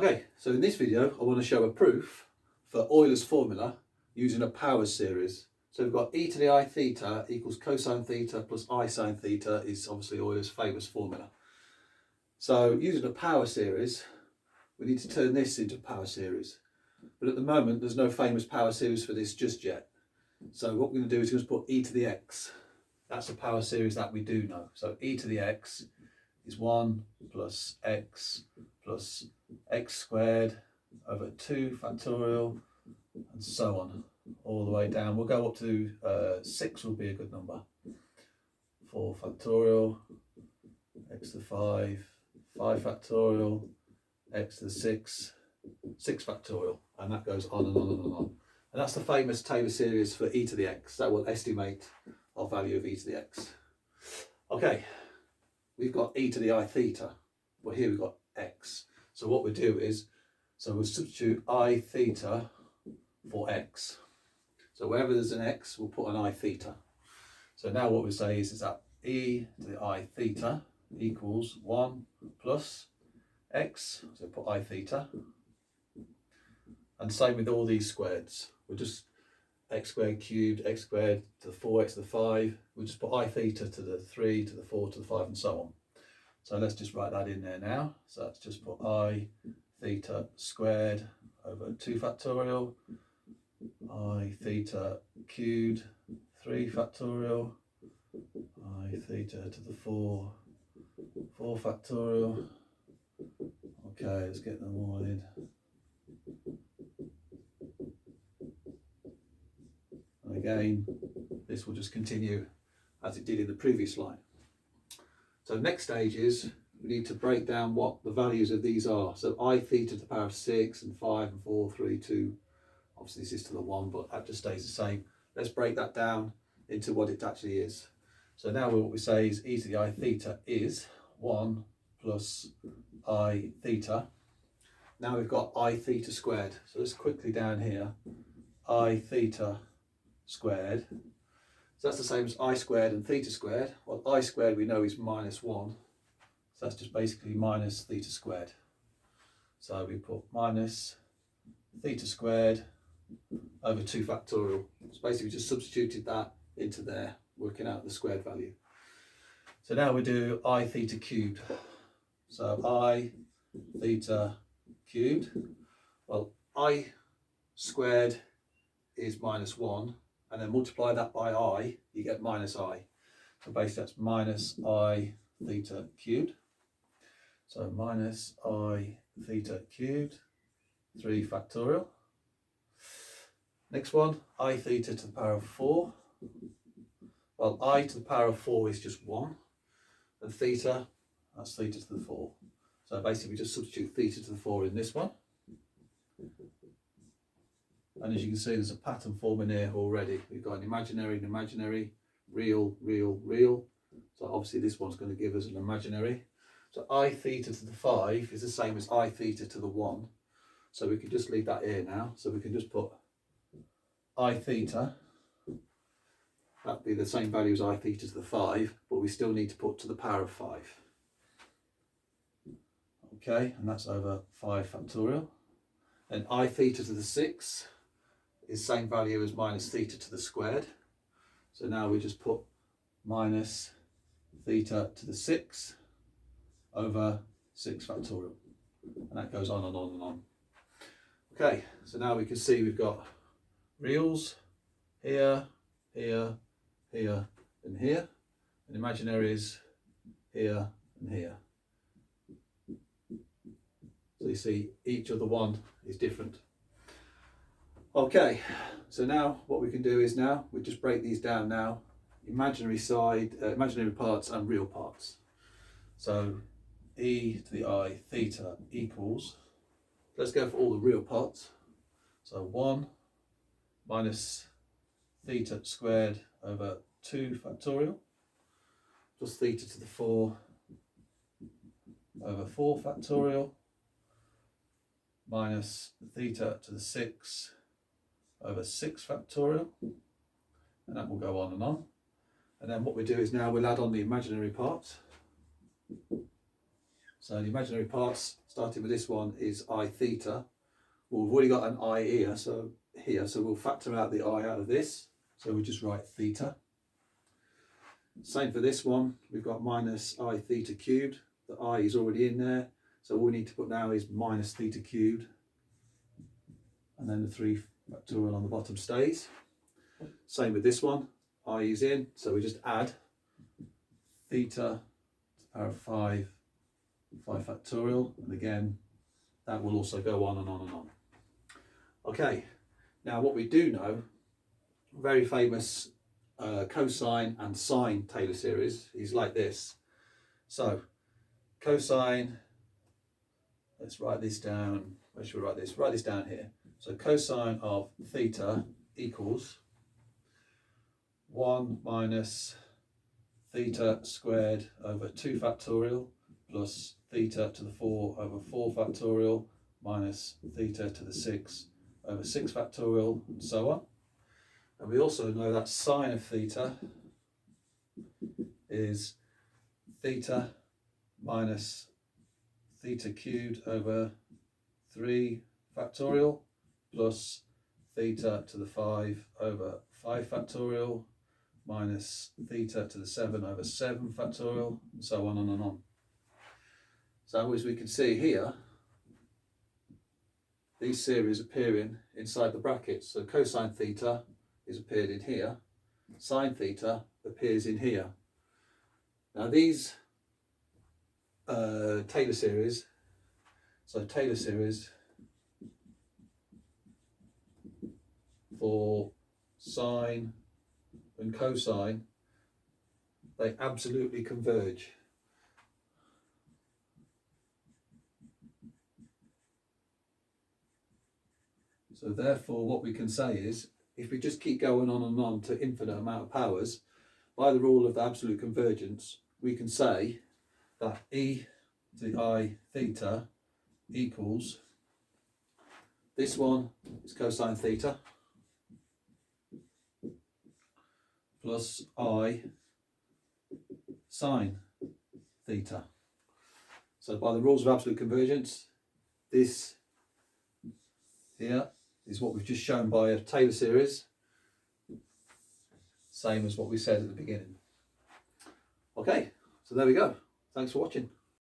Okay, so in this video I want to show a proof for Euler's formula using a power series. So we've got e to the I theta equals cosine theta plus I sine theta is obviously Euler's famous formula. So using a power series, we need to turn this into a power series. But at the moment there's no famous power series for this just yet. So what we're going to do is just put e to the x. That's a power series that we do know. So e to the x is 1 plus x squared over 2 factorial and so on all the way down. We'll go up to 6 will be a good number. 4 factorial, x to the 5 factorial, x to the 6 factorial, and that goes on and on and on. And that's the famous Taylor series for e to the x. That will estimate our value of e to the x. Okay, we've got e to the I theta. Well, here we've got x. So what we'll do is, we'll substitute I theta for x. So wherever there's an x, we'll put an I theta. So now what we say is that e to the I theta equals 1 plus x. So put I theta. And same with all these squareds. We'll just x squared cubed, x squared to the 4x to the 5. We'll just put I theta to the 3 to the 4 to the 5 and so on. So let's just write that in there now. So let's just put I theta squared over 2 factorial, I theta cubed 3 factorial, I theta to the 4 factorial. Okay, let's get them all in. And again, this will just continue as it did in the previous line. So next stage is we need to break down what the values of these are. So I theta to the power of 6 and 5 and 4, 3, 2. Obviously this is to the 1, but that just stays the same. Let's break that down into what it actually is. So now what we say is e to the I theta is 1 plus I theta. Now we've got I theta squared. So let's quickly down here. I theta squared. So that's the same as I squared and theta squared. Well, I squared we know is minus 1. So that's just basically minus theta squared. So we put minus theta squared over 2 factorial. So basically we just substituted that into there, working out the squared value. So now we do I theta cubed. So I theta cubed. Well, I squared is minus 1. And then multiply that by I, you get minus I. So basically that's minus I theta cubed. So minus I theta cubed, 3 factorial. Next one, I theta to the power of 4. Well, I to the power of 4 is just 1. And theta, that's theta to the 4. So basically we just substitute theta to the 4 in this one. And as you can see, there's a pattern forming here already. We've got an imaginary, real. So obviously this one's going to give us an imaginary. So I theta to the 5 is the same as I theta to the 1. So we can just leave that here now. So we can just put I theta. That'd be the same value as I theta to the 5, but we still need to put to the power of 5. Okay, and that's over 5 factorial. And I theta to the 6 is same value as minus theta to the squared. So now we just put minus theta to the 6 over 6 factorial. And that goes on and on and on. Okay, so now we can see we've got reals here, here, here, and here. And imaginaries here and here. So you see each of the one is different. Okay, so now what we can do is now we just break these down now, imaginary parts and real parts. So e to the I theta equals, let's go for all the real parts. So 1 minus theta squared over 2 factorial plus theta to the 4 over 4 factorial minus theta to the 6 over 6 factorial, and that will go on and on. And then what we do is now we'll add on the imaginary parts. So the imaginary parts, starting with this one, is I theta. Well, we've already got an I here, so we'll factor out the I out of this. So we'll just write theta. Same for this one, we've got minus I theta cubed. The I is already in there, so all we need to put now is minus theta cubed. And then the 3 factorial on the bottom stays. Same with this one, I is in, so we just add theta to the power of 5 factorial, and again that will also go on and on and on. Okay, now what we do know, very famous cosine and sine Taylor series is like this. So cosine, let's write this down. Where should we write this? Write this down here. So cosine of theta equals 1 minus theta squared over 2 factorial plus theta to the 4 over 4 factorial minus theta to the 6 over 6 factorial, and so on. And we also know that sine of theta is theta minus theta cubed over 3 factorial plus theta to the 5 over 5 factorial minus theta to the 7 over 7 factorial, and so on and on. So as we can see here, these series appearing inside the brackets. So cosine theta is appeared in here, sine theta appears in here. Now these Taylor series, so Taylor series for sine and cosine, they absolutely converge. So therefore what we can say is, if we just keep going on and on to infinite amount of powers, by the rule of the absolute convergence, we can say that e to the I theta equals, this one is cosine theta plus I sine theta. So by the rules of absolute convergence, this here is what we've just shown by a Taylor series, same as what we said at the beginning. Okay, so there we go. Thanks for watching.